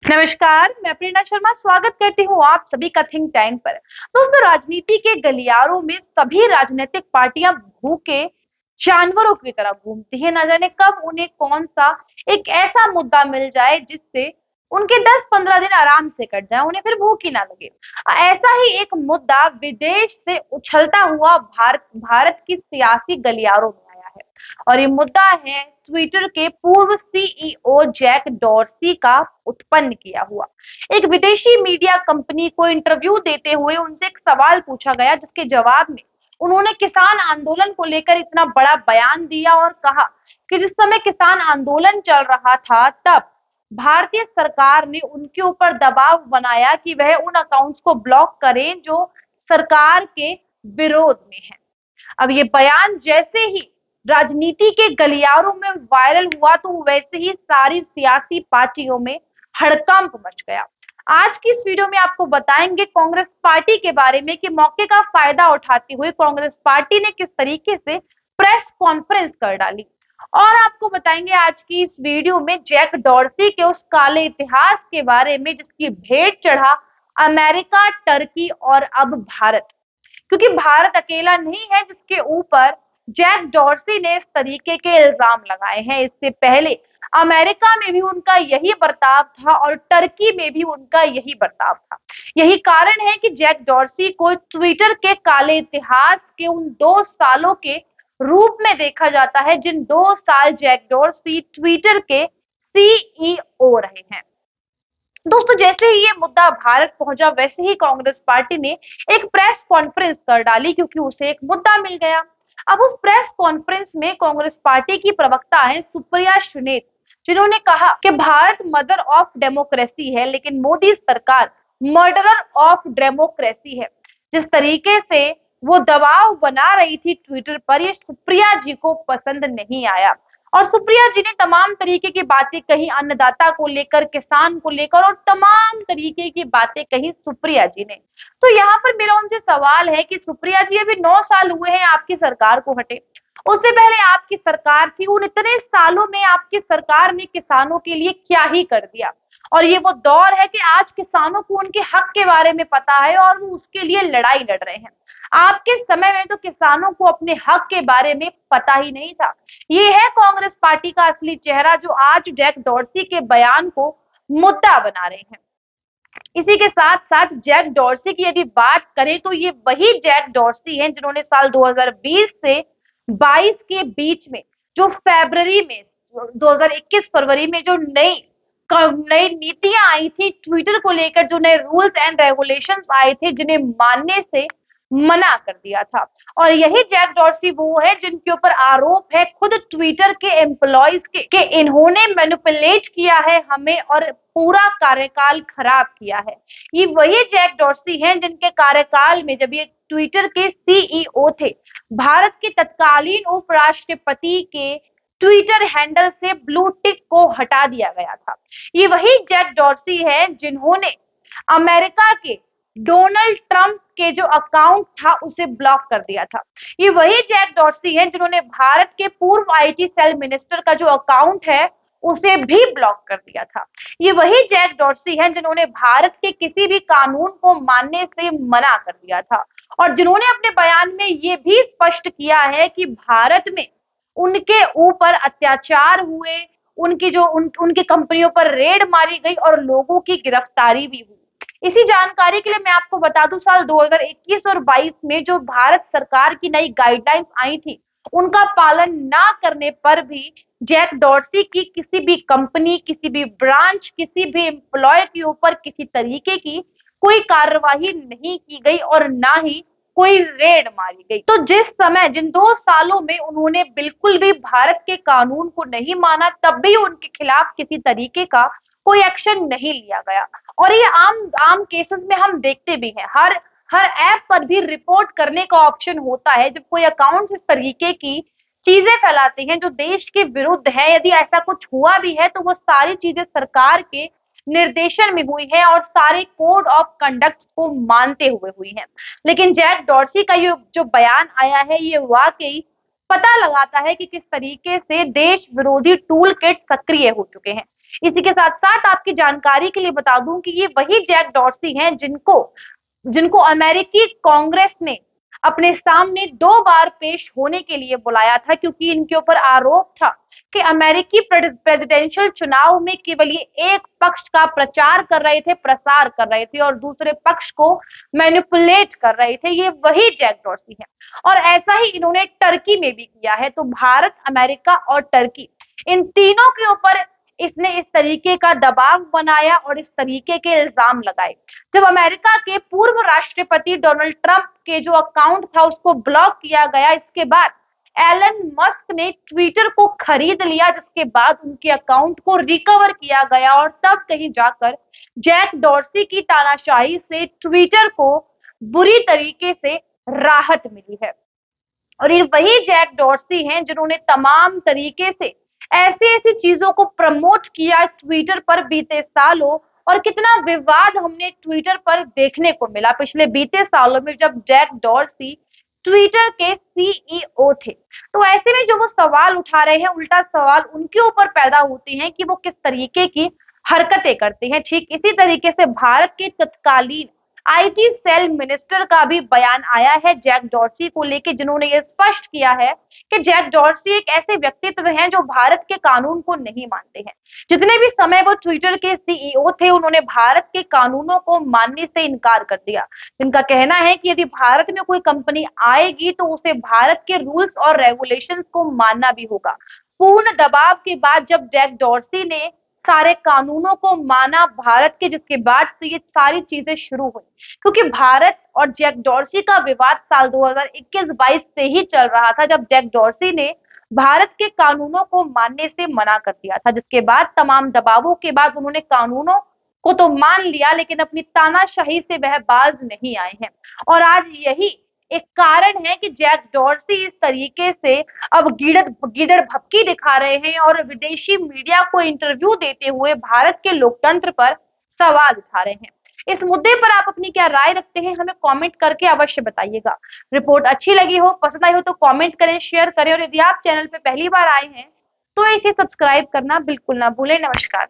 नमस्कार, मैं प्रेरणा शर्मा स्वागत करती हूँ आप सभी का थिंक टैंक पर। दोस्तों, राजनीति के गलियारों में सभी राजनीतिक पार्टियां भूखे जानवरों की तरह घूमती हैं। न जाने कब उन्हें कौन सा एक ऐसा मुद्दा मिल जाए जिससे उनके 10-15 दिन आराम से कट जाए, उन्हें फिर भूख ही ना लगे। ऐसा ही एक मुद्दा विदेश से उछलता हुआ भारत भारत की सियासी गलियारों में आया है और ये मुद्दा है ट्विटर के पूर्व सीईओ जैक डॉर्सी का उत्पन्न किया हुआ। एक विदेशी मीडिया कंपनी को इंटरव्यू देते हुए उनसे एक सवाल पूछा गया, जिसके जवाब में उन्होंने किसान आंदोलन को लेकर इतना बड़ा बयान दिया और कहा कि जिस समय किसान आंदोलन चल रहा था तब भारतीय सरकार ने उनके ऊपर दबाव बनाया कि वह उन अकाउंट्स को ब्लॉक करें जो सरकार के विरोध में है। अब ये बयान जैसे ही राजनीति के गलियारों में वायरल हुआ तो वैसे ही सारी सियासी पार्टियों में हड़कंप मच गया। आज की इस वीडियो में आपको बताएंगे कांग्रेस पार्टी के बारे में कि मौके का फायदा उठाते हुए कांग्रेस पार्टी ने किस तरीके से प्रेस कॉन्फ्रेंस कर डाली और आपको बताएंगे आज की इस वीडियो में जैक डॉर्सी के उस काले इतिहास के बारे में जिसकी भेंट चढ़ा अमेरिका, टर्की और अब भारत। क्योंकि भारत अकेला नहीं है जिसके ऊपर जैक डॉर्सी ने इस तरीके के इल्जाम लगाए हैं। इससे पहले अमेरिका में भी उनका यही बर्ताव था और टर्की में भी उनका यही बर्ताव था। यही कारण है कि जैक डॉर्सी को ट्विटर के काले इतिहास के उन 2 सालों के रूप में देखा जाता है जिन 2 साल जैक डॉर्सी ट्विटर के सीईओ रहे हैं। दोस्तों, जैसे ही ये मुद्दा भारत पहुंचा वैसे ही कांग्रेस पार्टी ने एक प्रेस कॉन्फ्रेंस कर डाली क्योंकि उसे एक मुद्दा मिल गया। अब उस प्रेस कॉन्फ्रेंस में कांग्रेस पार्टी की प्रवक्ता है सुप्रिया सुले, जिन्होंने कहा कि भारत मदर ऑफ डेमोक्रेसी है लेकिन मोदी सरकार मर्डरर ऑफ डेमोक्रेसी है। जिस तरीके से वो दबाव बना रही थी ट्विटर पर, ये सुप्रिया जी को पसंद नहीं आया और सुप्रिया जी ने तमाम तरीके की बातें कही, अन्नदाता को लेकर, किसान को लेकर और तमाम तरीके की बातें कही सुप्रिया जी ने। तो यहाँ पर मेरा उनसे सवाल है कि सुप्रिया जी, अभी 9 साल हुए हैं आपकी सरकार को हटे, उससे पहले आपकी सरकार थी, उन इतने सालों में आपकी सरकार ने किसानों के लिए क्या ही कर दिया। और ये वो दौर है कि आज किसानों को उनके हक के बारे में पता है और वो उसके लिए लड़ाई लड़ रहे हैं। आपके समय में तो किसानों को अपने हक के बारे में पता ही नहीं था। ये है कांग्रेस पार्टी का असली चेहरा जो आज जैक डॉर्सी के बयान को मुद्दा बना रहे हैं। इसी के साथ साथ जैक डॉर्सी की यदि बात करें तो ये वही जैक डॉर्सी हैं जिन्होंने साल 2020 से 22 के बीच में जो फरवरी में 2021 फरवरी में जो नई नीतियां आई थी ट्विटर को लेकर, जो नए रूल्स एंड रेगुलेशंस आए थे जिन्हें मानने से मना कर दिया था। और यही जैक डॉर्सी वो है जिनके ऊपर आरोप है खुद ट्विटर के एम्प्लॉइज के इन्होंने मैनिपुलेट किया है हमें और पूरा कार्यकाल खराब किया है। ये वही जैक डॉर्सी हैं जिनके कार्यकाल में जब ये ट्विटर के सीईओ थे, भारत के तत्कालीन उपराष्ट्रपति के ट्विटर हैंडल से ब्लू टिक को हटा दिया गया था। ये वही जैक डॉर्सी है जिन्होंने अमेरिका के डोनाल्ड ट्रंप के जो अकाउंट था उसे ब्लॉक कर दिया था। ये वही जैक डॉर्सी हैं जिन्होंने भारत के पूर्व आईटी सेल मिनिस्टर का जो अकाउंट है उसे भी ब्लॉक कर दिया था। ये वही जैक डॉर्सी हैं जिन्होंने भारत के किसी भी कानून को मानने से मना कर दिया था और जिन्होंने अपने बयान में ये भी स्पष्ट किया है कि भारत में उनके ऊपर अत्याचार हुए, उनकी कंपनियों पर रेड मारी गई और लोगों की गिरफ्तारी भी हुई। इसी जानकारी के लिए मैं आपको बता दूं, साल 2021 और 22 में जो भारत सरकार की नई गाइडलाइंस आई थी उनका पालन ना करने पर भी जैक डॉर्सी की किसी भी कंपनी, किसी भी ब्रांच, किसी भी एम्प्लॉय के ऊपर किसी तरीके की कोई कार्यवाही नहीं की गई और ना ही कोई रेड मारी गई। तो जिस समय जिन 2 सालों में उन्होंने बिल्कुल भी भारत के कानून को नहीं माना तब भी उनके खिलाफ किसी तरीके का कोई एक्शन नहीं लिया गया। और ये आम केसेस में हम देखते भी हैं, हर ऐप पर भी रिपोर्ट करने का ऑप्शन होता है। जब कोई अकाउंट इस तरीके की चीजें फैलाते हैं जो देश के विरुद्ध है, यदि ऐसा कुछ हुआ भी है तो वो सारी चीजें सरकार के निर्देशन में हुई है और सारे कोड ऑफ कंडक्ट को मानते हुए हुई है। लेकिन जैक डॉर्सी का ये जो बयान आया है ये वाकई पता लगाता है कि किस तरीके से देश विरोधी टूल किट सक्रिय हो चुके हैं। इसी के साथ साथ आपकी जानकारी के लिए बता दूं कि ये वही जैक डॉर्सी हैं जिनको जिनको अमेरिकी कांग्रेस ने अपने सामने 2 बार पेश होने के लिए बुलाया था, क्योंकि इनके ऊपर आरोप था कि अमेरिकी प्रेसिडेंशियल चुनाव में केवल ये एक पक्ष का प्रचार कर रहे थे, प्रसार कर रहे थे और दूसरे पक्ष को मैनिपुलेट कर रहे थे। ये वही जैक डॉर्सी है और ऐसा ही इन्होंने टर्की में भी किया है। तो भारत, अमेरिका और टर्की, इन तीनों के ऊपर इसने इस तरीके का दबाव बनाया और इस तरीके के इल्जाम लगाए। जब अमेरिका के पूर्व राष्ट्रपति डोनाल्ड ट्रंप के जो अकाउंट था उसको ब्लॉक किया गया, इसके बाद एलन मस्क ने ट्विटर को खरीद लिया, जिसके बाद उनके अकाउंट को रिकवर किया गया और तब कहीं जाकर जैक डॉर्सी की तानाशाही से ट्विटर को बुरी तरीके से राहत मिली है। और ये वही जैक डॉर्सी हैं जिन्होंने तमाम तरीके से ऐसी ऐसी चीजों को प्रमोट किया ट्विटर पर बीते सालों, और कितना विवाद हमने ट्विटर पर देखने को मिला पिछले बीते सालों में जब जैक डॉर्सी ट्विटर के सीईओ थे। तो ऐसे में जो वो सवाल उठा रहे हैं, उल्टा सवाल उनके ऊपर पैदा होते हैं कि वो किस तरीके की हरकतें करते हैं। ठीक इसी तरीके से भारत के तत्कालीन आईटी सेल मिनिस्टर का भी बयान आया है जैक डॉर्सी को लेकर, जिन्होंने ये स्पष्ट किया है कि जैक डॉर्सी एक ऐसे व्यक्तित्व हैं जो भारत के कानून को नहीं मानते हैं। जितने भी समय वो ट्विटर के सीईओ थे, उन्होंने भारत के कानूनों को मानने से इनकार कर दिया। इनका कहना है कि यदि भारत में कोई कंपनी आएगी तो उसे भारत के रूल्स और रेगुलेशंस को मानना भी होगा। पूर्ण दबाव के बाद जब जैक डॉर्सी ने सारे कानूनों को माना भारत के, जिसके बाद से ये सारी चीजें शुरू हुई, क्योंकि भारत और जैक डॉर्सी का विवाद साल 2021-22 से ही चल रहा था, जब जैक डॉर्सी ने भारत के कानूनों को मानने से मना कर दिया था, जिसके बाद तमाम दबावों के बाद उन्होंने कानूनों को तो मान लिया, लेकिन अपनी तानाशाही से वह बाज नहीं आए हैं। और आज यही एक कारण है कि जैक डॉर्सी इस तरीके से अब गीदड़ भपकी दिखा रहे हैं और विदेशी मीडिया को इंटरव्यू देते हुए भारत के लोकतंत्र पर सवाल उठा रहे हैं। इस मुद्दे पर आप अपनी क्या राय रखते हैं, हमें कमेंट करके अवश्य बताइएगा। रिपोर्ट अच्छी लगी हो, पसंद आई हो तो कमेंट करें, शेयर करें और यदि आप चैनल पे पहली बार आए हैं तो इसे सब्सक्राइब करना बिल्कुल ना भूलें। नमस्कार।